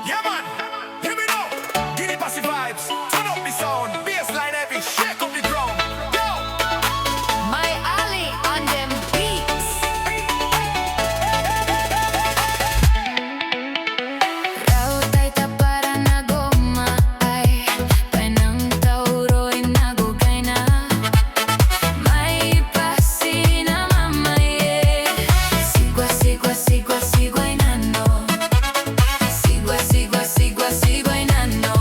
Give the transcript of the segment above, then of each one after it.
Yeah, man. Here we go. Guinea Passy vibes. Turn up the sound. Bassline heavy. Shake up the ground. Go. My alley on them beats. Rautay para na goma ay panang tauro ay nagugay na. May pasina mamaye. Sigwa sigwa sigwa sigwa inano. Sigwa sigwa sigwa sigwa inano.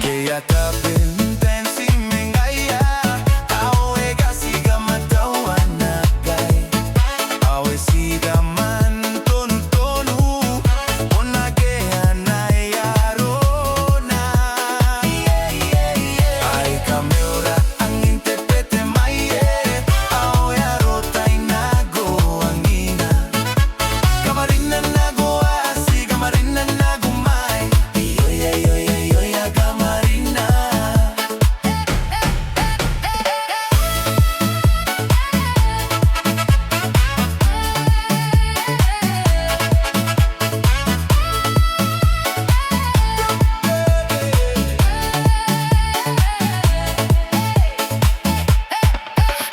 Kaya tapin tensi mengaya awe gasiga matawan nakay awe siga man tonu tonu onage anayarona ay kamera ang intepete maye awe arota inago angina kamarina nago asi kamarina nago mai yo ya kamarina.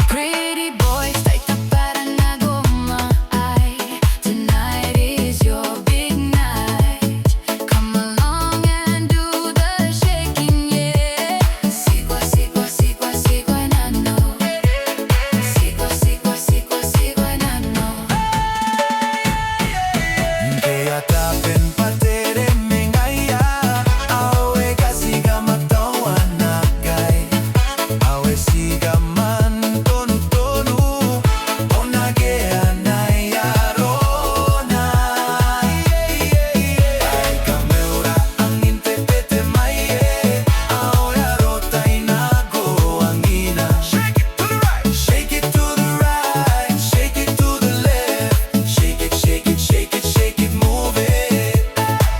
Pretty boys, taita para na goma ay tonight is your big night. Come along and do the shaking, yeah. Sigwa sigwa sigwa sigwa inano. Sigwa sigwa sigwa sigwa inano. Kaya tapin patere mengaya awe kasiga matawan nakay awe siga man tonu tonu onage anayarona ay kamera ang intepete maye awe arota inago angina. Shake it to the right, shake it to the right, shake it to the left, shake it, shake it, shake it, shake it, move it.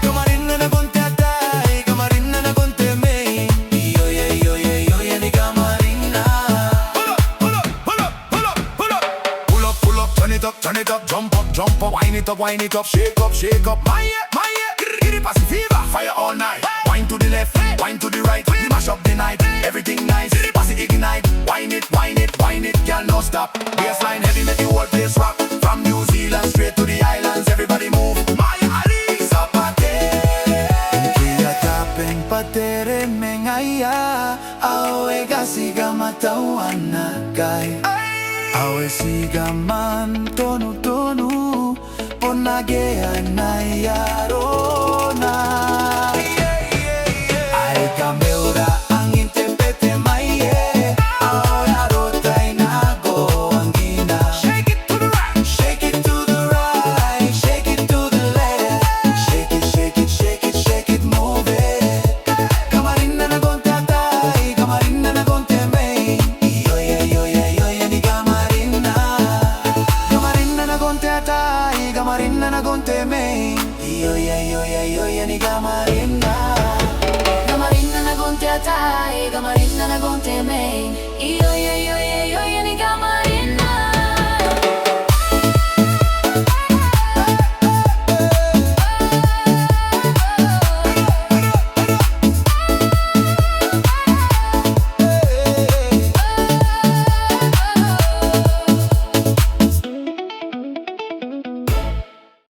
Kamarina na konti atay, kamarina na konti may. Yo ya ni kamarina. Pull up, pull up, pull up, pull up, pull up. Pull up, pull up, turn it up, jump up, wind it up, shake up. My Guinea Passy fever, fire all night. Wine to the left, wine to the right. We mash up the night, everything nice. Passy ignite, wine it, girl, no stop. Bassline heavy, make the whole place rock. From New Zealand straight to the islands, everybody move. My alley, zapate. Kaya tapin patere mengaya awe kasiga matawan nakay awe siga man tonu tonu onage anayarona ay kamera ang intepete maye awe arota inago angina. Shake it to the right. Shake it to the right, shake it to the left, shake it, shake it, shake it, shake it, move it. Kamarina na konti atay, kamarina na konti may. Yo ya ni kamarina. Kamarina na konti atay, kamarina na konti may. Yo ya ni kamarina. Kamarina na gonte atay, kamarina na gonte main. Iyo ni kamay.